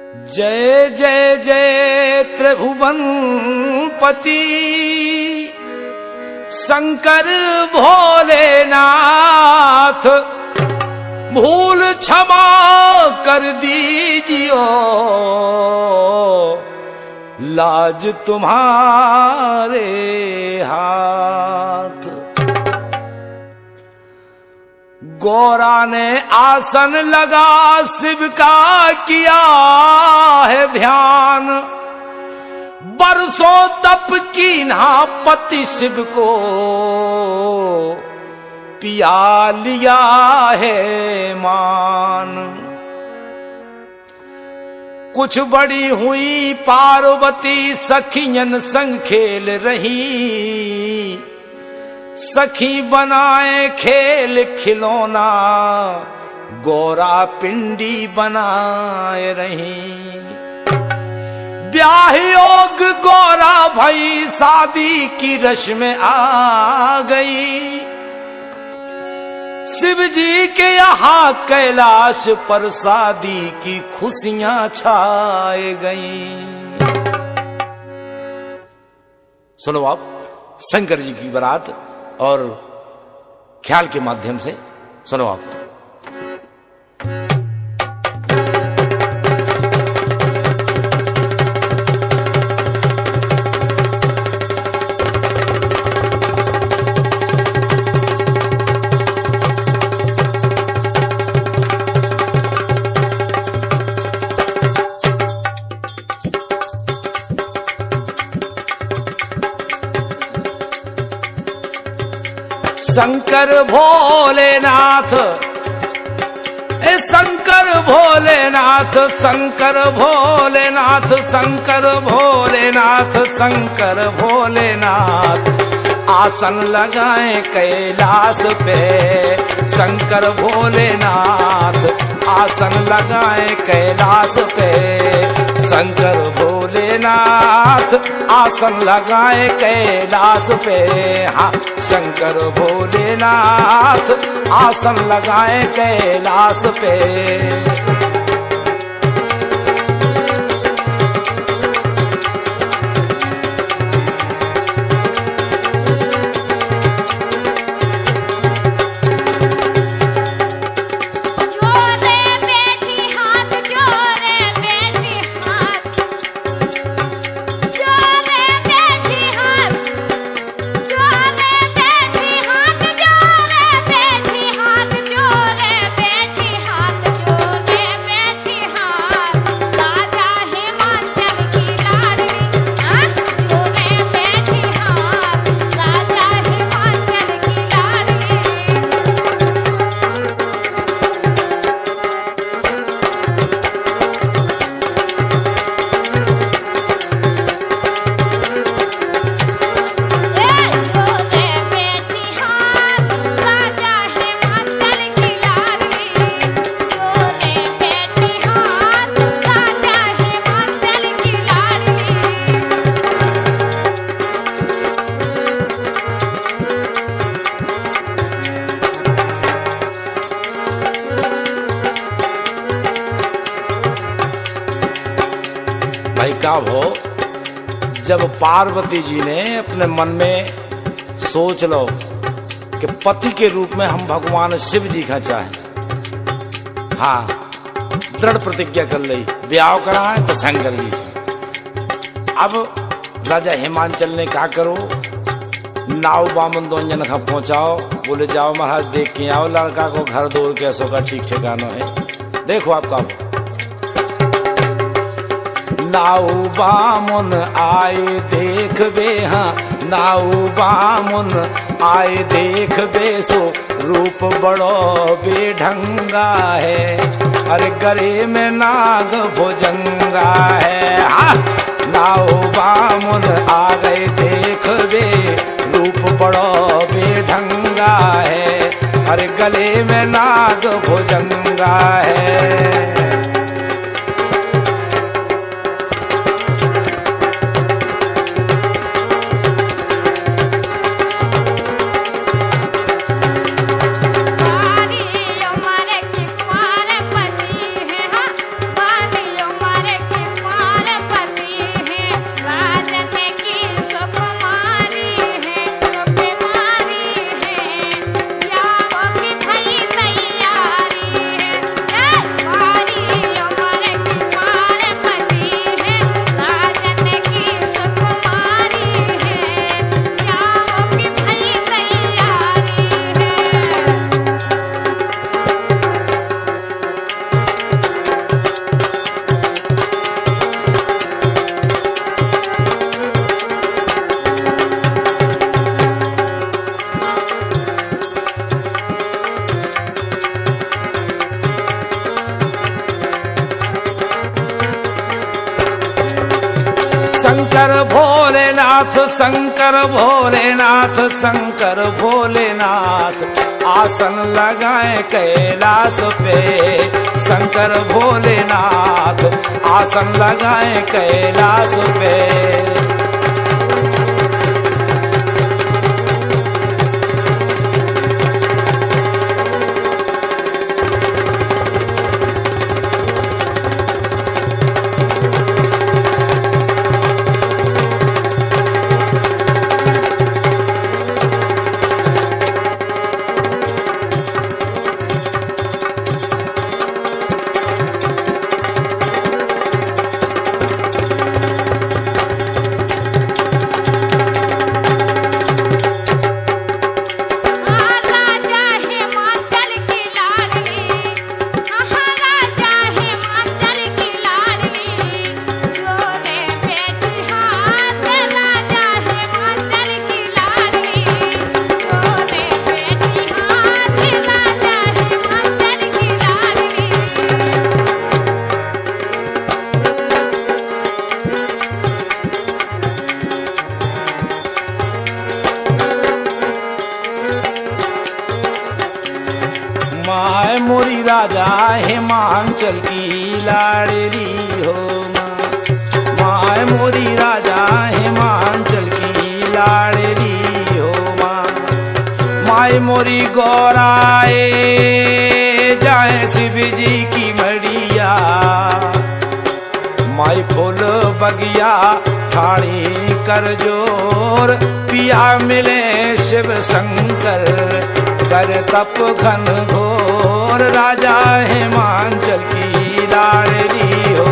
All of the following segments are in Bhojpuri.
जय जय जय त्रिभुवनपति शंकर भोलेनाथ, भूल क्षमा कर दीजियो, लाज तुम्हारे हाथ। गौरा ने आसन लगा शिव का किया है ध्यान, बरसों तप की ना पति शिव को पिया लिया है मान। कुछ बड़ी हुई पार्वती सखियन संग खेल रही, सखी बनाए खेल खिलौना गौरा पिंडी बनाए रही। ब्याह योग गौरा भई शादी की रश में आ गई, शिव जी के यहाँ कैलाश पर शादी की खुशियां छाए गई। सुनो आप शंकर जी की बारात और ख्याल के माध्यम से सुनो आप। शंकर भोलेनाथ, शंकर भोलेनाथ, शंकर भोलेनाथ, शंकर भोलेनाथ, शंकर भोलेनाथ, आसन लगाए कैलाश पे शंकर भोलेनाथ, आसन लगाए कैलाश पे शंकर भोलेनाथ, आसन लगाए कैलाश पे। हाँ शंकर भोलेनाथ, आसन लगाए कैलाश पे। भाई क्या हो, जब पार्वती जी ने अपने मन में सोच लो कि पति के रूप में हम भगवान शिव जी का चाहें, हाँ दृढ़ प्रतिज्ञा कर ली, ब्याह कराए तो शंकर जी से। अब राजा हिमांचल ने क्या करो, नाव बामन दोनजन का पहुंचाओ, बोले जाओ महाराज देख के आओ लड़का को, घर दौड़ के ऐसो का ठीक ठिकाना है। देखो आपका नाऊ बामुन आए देख बे, हाँ नाऊ बामुन आए देख बे, सो रूप बड़ो बेढंगा है, अरे गले में नाग भुजंगा है। हाँ नाऊ बामुन आ गए देख बे, रूप बड़ो बेढंगा है, अरे गले में नाग भुजंगा है। बारी उम्र की पार्वती है, हाँ बारी उम्र शंकर भोलेनाथ शंकर भोलेनाथ शंकर भोलेनाथ आसन लगाए कैलाश पे शंकर भोलेनाथ आसन लगाए कैलाश पे। माय मोरी राजा हिमांचल की लाडली हो माय मोरी राजा हिमांचल की लाडली हो माय मोरी गौराए जाए शिव जी की मड़िया माई फूल बगिया ठाणी कर जोर पिया मिले शिव शंकर कर तप घन घोर राजा हिमांचल की लाडली हो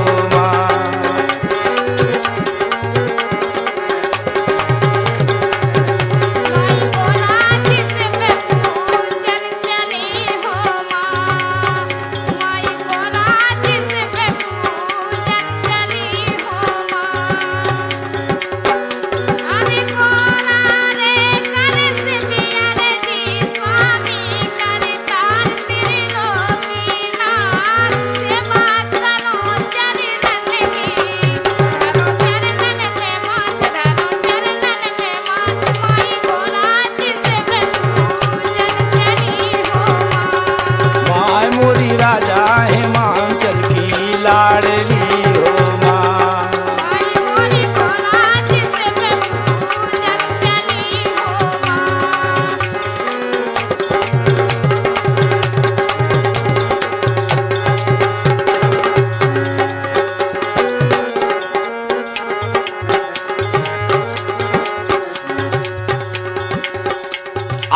राजा हिमांचल की लाडली हो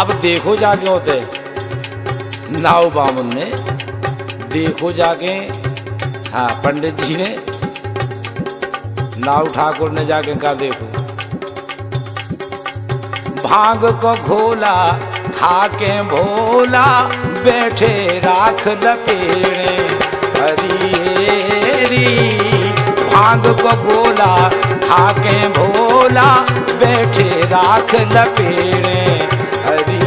अब देखो जाके होते नाव बामन ने देखो जाके हाँ पंडित जी ने नाव ठाकुर ने जाके कहा देखो भांग को घोला खाके भोला बैठे राख लपेड़े हरी भांग को घोला खाके भोला बैठे राख लपेड़े हरी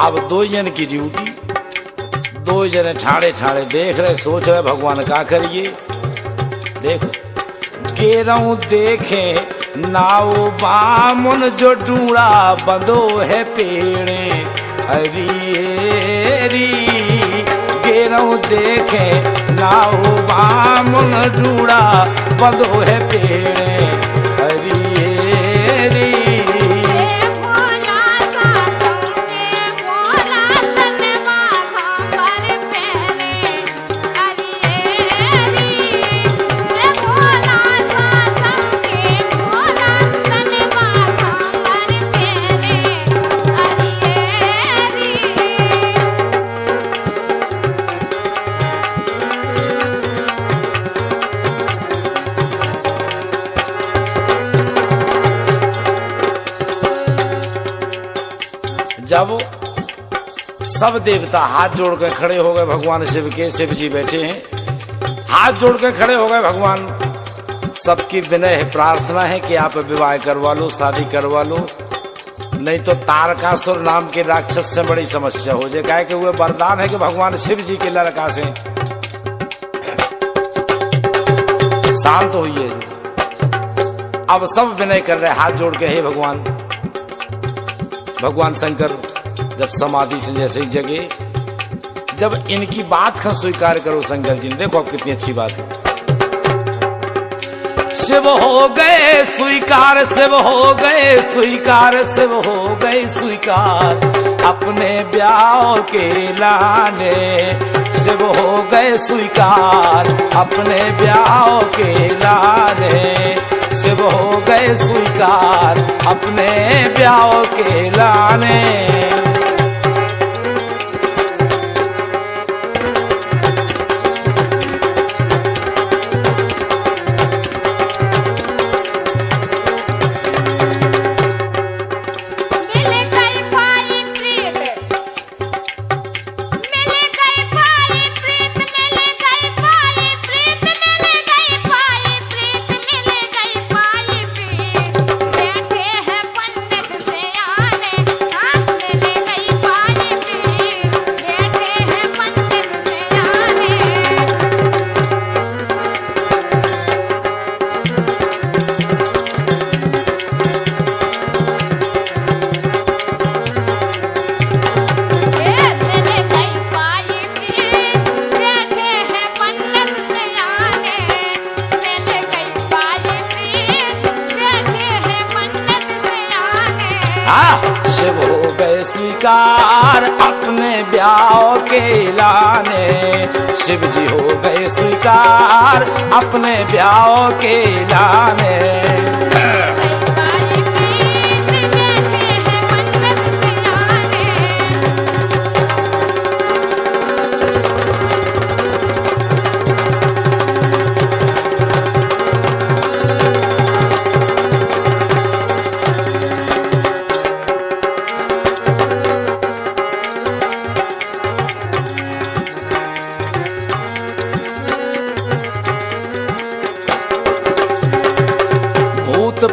अब दो जन की ड्यूटी, दो जने ठाड़े ठाड़े देख रहे, सोच रहे भगवान का करिए। देखो गेरऊ देखे नाव बामुन जो डूड़ा बंदो है पेड़े हरी गेरऊ देखे नाव बामुन डूड़ा बंदो है पेड़े हरी जब सब देवता हाथ जोड़ कर खड़े हो गए भगवान शिव के, शिव जी बैठे हैं, हाथ जोड़ कर खड़े हो गए भगवान। सबकी विनय है, प्रार्थना है कि आप विवाह करवा लो, शादी करवा लो, नहीं तो तारकासुर नाम के राक्षस से बड़ी समस्या हो जाए। क्या कि वो वरदान है कि भगवान शिव जी के लड़का से शांत हुई है। अब सब विनय कर रहे, हाथ जोड़ के, हे भगवान। भगवान शंकर जब समाधि से जैसे ही जगे, जब इनकी बात का स्वीकार करो शंकर जी ने, देखो अब कितनी अच्छी बात है। शिव हो गए स्वीकार, शिव हो गए स्वीकार, शिव हो गए स्वीकार अपने ब्याह के लाने। शिव हो गए स्वीकार अपने ब्याह के लाने। शिव हो गए स्वीकार अपने ब्याह के लाने। शिव हो गए स्वीकार अपने ब्याह के लाने। शिव जी हो गए स्वीकार अपने ब्याह के लाने।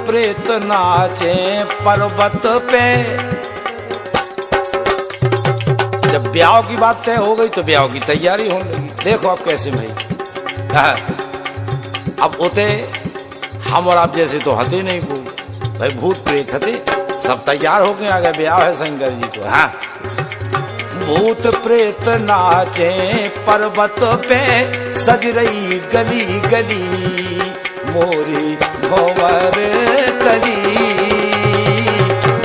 प्रेत नाचे पर्वत पे। जब ब्याह की बात तय हो गई तो ब्याह की तैयारी होने लगी। देखो आप कैसे भाई, अब होते हम और आप जैसे तो हते नहीं कोई भाई, भूत प्रेत हते, सब तैयार हो गए, आ गए ब्याह है शंकर जी को। हाँ, भूत प्रेत नाचे पर्वत पे, सज रही गली गली मोरी भंवर कली।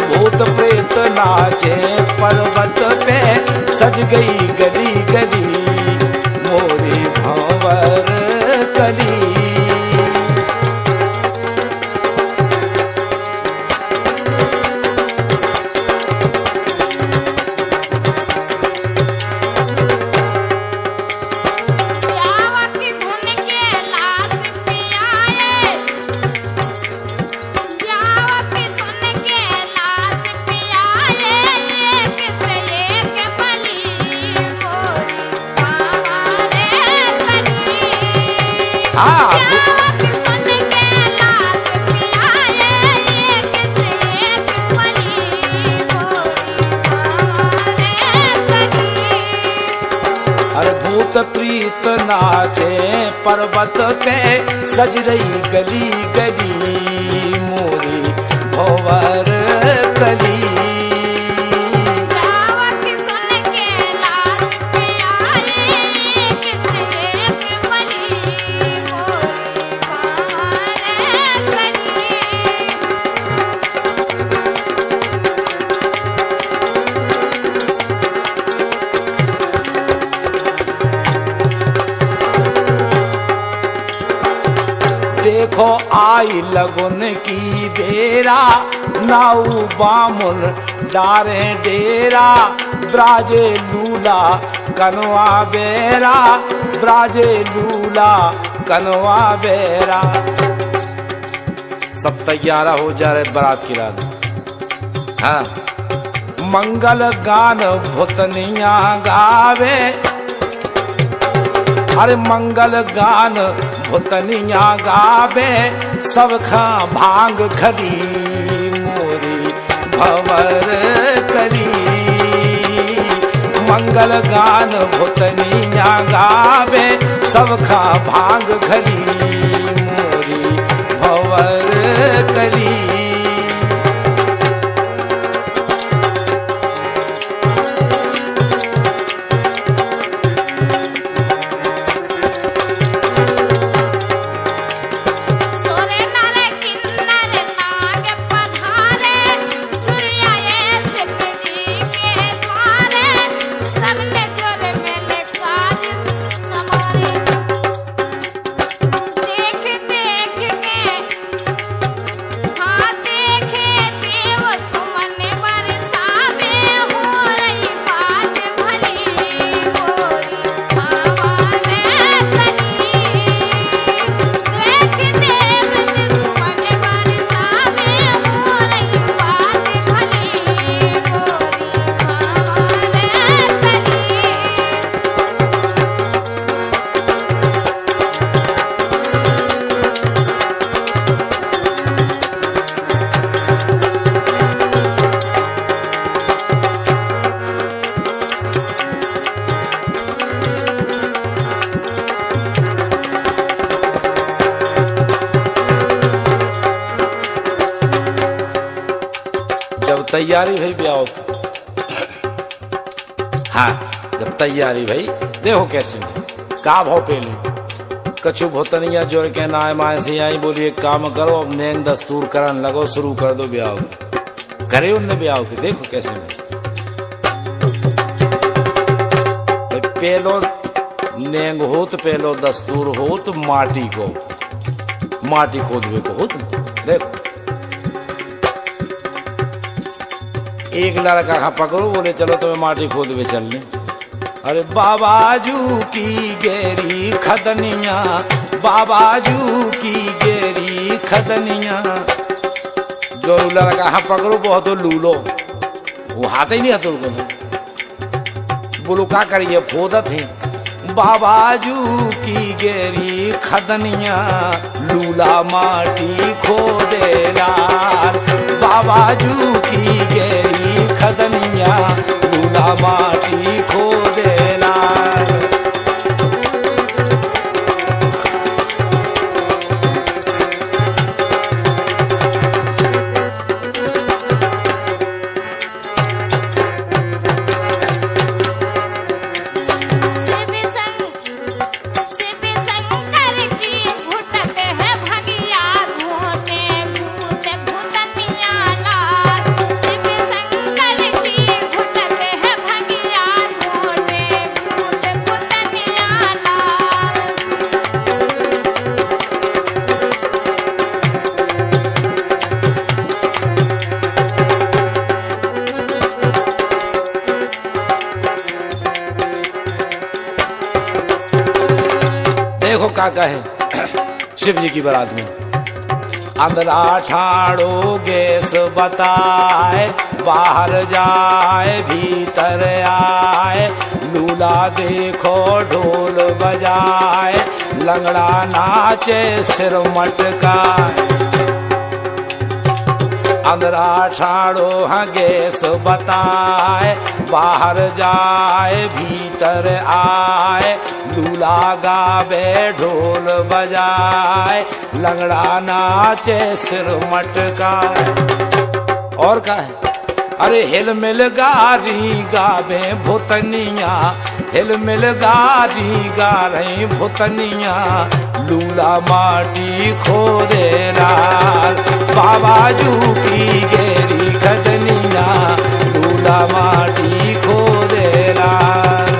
भूत प्रेत नाचे पर्वत पे, सज गई गली गली मोरी भंवर कली। प्रीत नाचे पर्वत पे, सज रही गली गली मोरी भंवर कली। देखो आई लगुन की बेरा, नाऊ बामुन डारे डेरा। ब्राजे लूला कनवा बेरा, ब्राजे लूला कनवा बेरा। सब तैयारा हो जा रहे बारात की रात। हाँ, मंगल गान भूतनिया गावे, अरे मंगल गान भूतनिया गावे, सब खा भांग खरी मोरी भंवर करी। मंगल गान भूतनिया गावे, सब खा भांग खरी मोरी भंवर करी। तैयारी भाई ब्याह हाँ, जब तैयारी भाई देखो कैसे का भाव पेली कछु भोतनिया जोड़ के नाय माए से आई बोली एक काम करो, अब नेंग दस्तूर करन लगो, शुरू कर दो ब्याह करे उनने ब्याह के। देखो कैसे पेलो नेंग होत, पेलो दस्तूर होत, माटी को माटी खोदवे को होत। देखो एक लड़का कहा पकड़ो, बोले चलो तुम्हें माटी खोदवे चलने। अरे बाबाजू की गेरी खदनिया, बाबाजू की गेरी खदनिया। जो लड़का कहा पकड़ो बहुत लूलो, वो हाथ ही नहीं हाथ बोलो क्या करिए खोदत है। बाबाजू की गेरी खदनिया, लूला माटी खोदेला। बाबाजू की गेरी खदनिया, लूला माटी खोदेला। देखो का कहे शिव जी की बारात में, अंदरा ठाड़ो गैस बताए, बाहर जाए भीतर आए। लूला देखो ढोल बजाए, लंगड़ा नाचे सिर मटकाए। अंदरा ठाड़ो हाँ गैस बताए, बाहर जाए भीतर आए। दूल्हा गावे ढोल बजाए, लंगड़ा नाचे सिर मटकाए। और का है अरे हिल मिल गारी गावे भूतनिया, हिल मिल गारी गा रही भूतनिया। लूला माटी खोदे लाल, बाबाजू की गेरी खदनिया। लूला माटी खोदे लाल।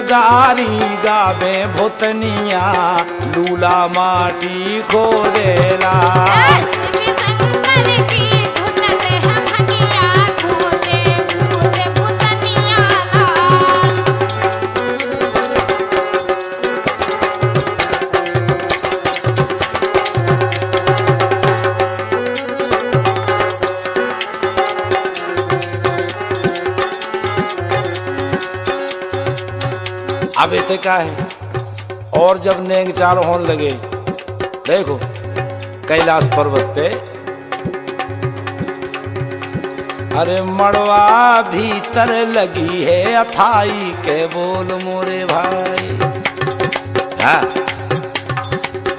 गारी गावे भूतनिया लूला माटी खोदेला। अब इतने का है। और जब नेंग चार होने लगे, देखो कैलाश पर्वत पे अरे मड़वा भीतर लगी है अथाई के बोल मोरे भाई। हाँ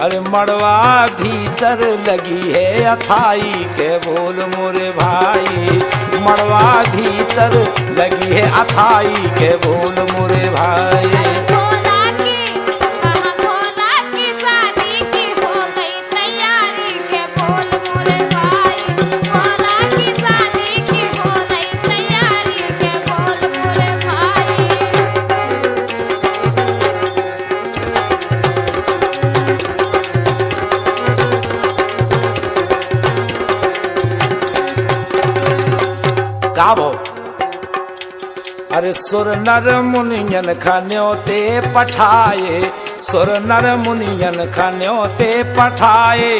अरे मड़वा भीतर लगी है अथाई के बोल मोरे भाई। मड़वा भीतर लगी है अथाई के बोल मोरे भाई। अरे सुर नर मुनियन खन्योते पठाए, सुर नर मुनियन खन्योते पठाए।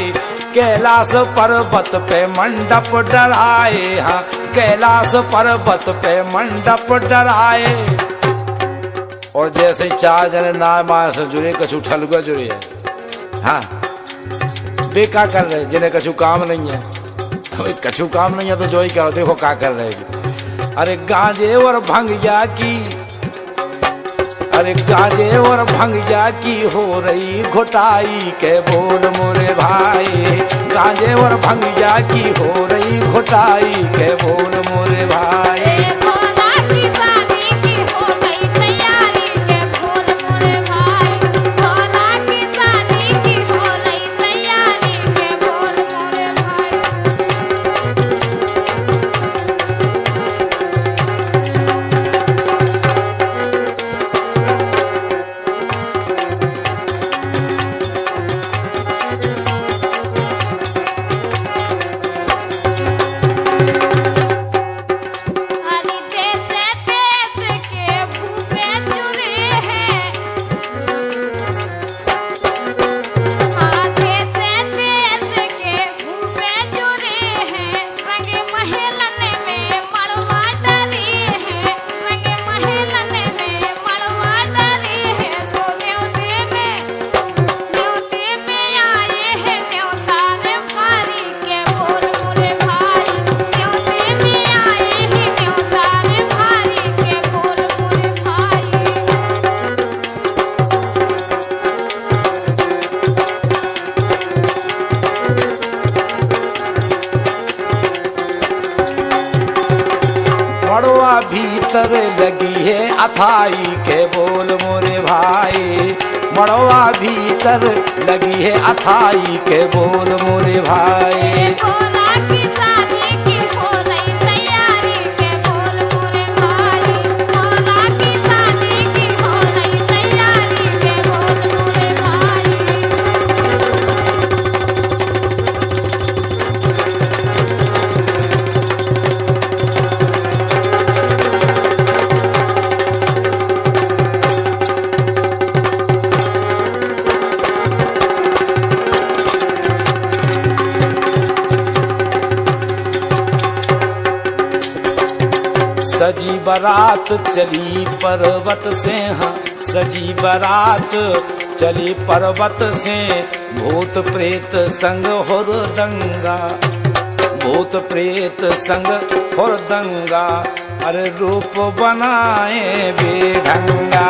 कैलाश पर्वत पे मंडप डराए, हाँ कैलाश पर्वत पे मंडप डराए। और जैसे चार जने नामार से जुड़े कछु ठलुआ जुड़े है। हाँ बेका कर रहे जिन्हें कछु काम नहीं है। कछु काम नहीं है तो जो ही करो, देखो क्या कर रहे हैं। अरे गांजे और भंगिया की, अरे गांजे और भंगिया की हो रही घोटाई के बोल मोरे भाई। गांजे और भंगिया की हो रही घोटाई के बोल मोरे भाई। भीतर लगी है अथाई के बोल मोरे भाई। मड़वा भीतर लगी है अथाई के बोल मोरे भाई। सजी बारात चली पर्वत से, हाँ सजी बारात चली पर्वत से। भूत प्रेत संग हुरदंगा, भूत प्रेत संग हुरदंगा। अरे रूप बनाए बेढंगा।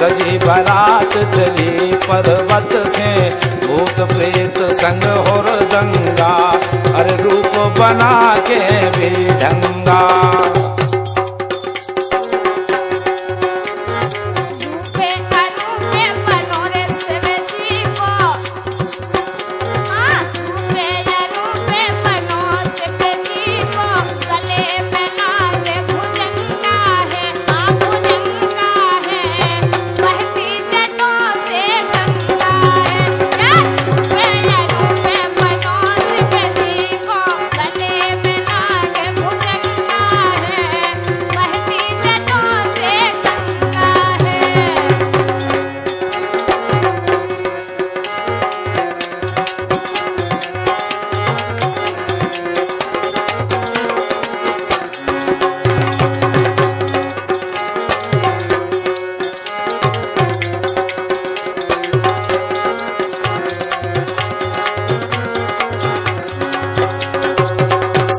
सजी बारात चली पर्वत से, भूत प्रेत संग हुरदंगा। अरे रूप बना के बेढंगा।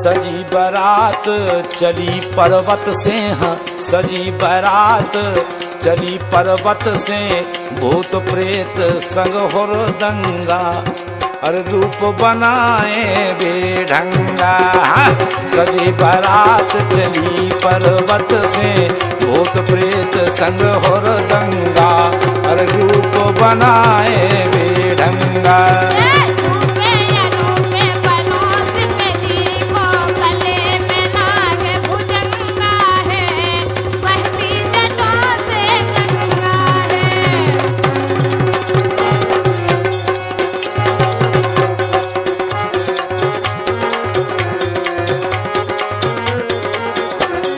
सजी बारात चली पर्वत से, हाँ सजी बारात चली पर्वत से, भूत प्रेत संग हुरदंगा, अरे रूप बनाए बेढंगा। सजी बारात चली पर्वत से, भूत प्रेत संग हुरदंगा, अरे रूप बनाए बेढंगा।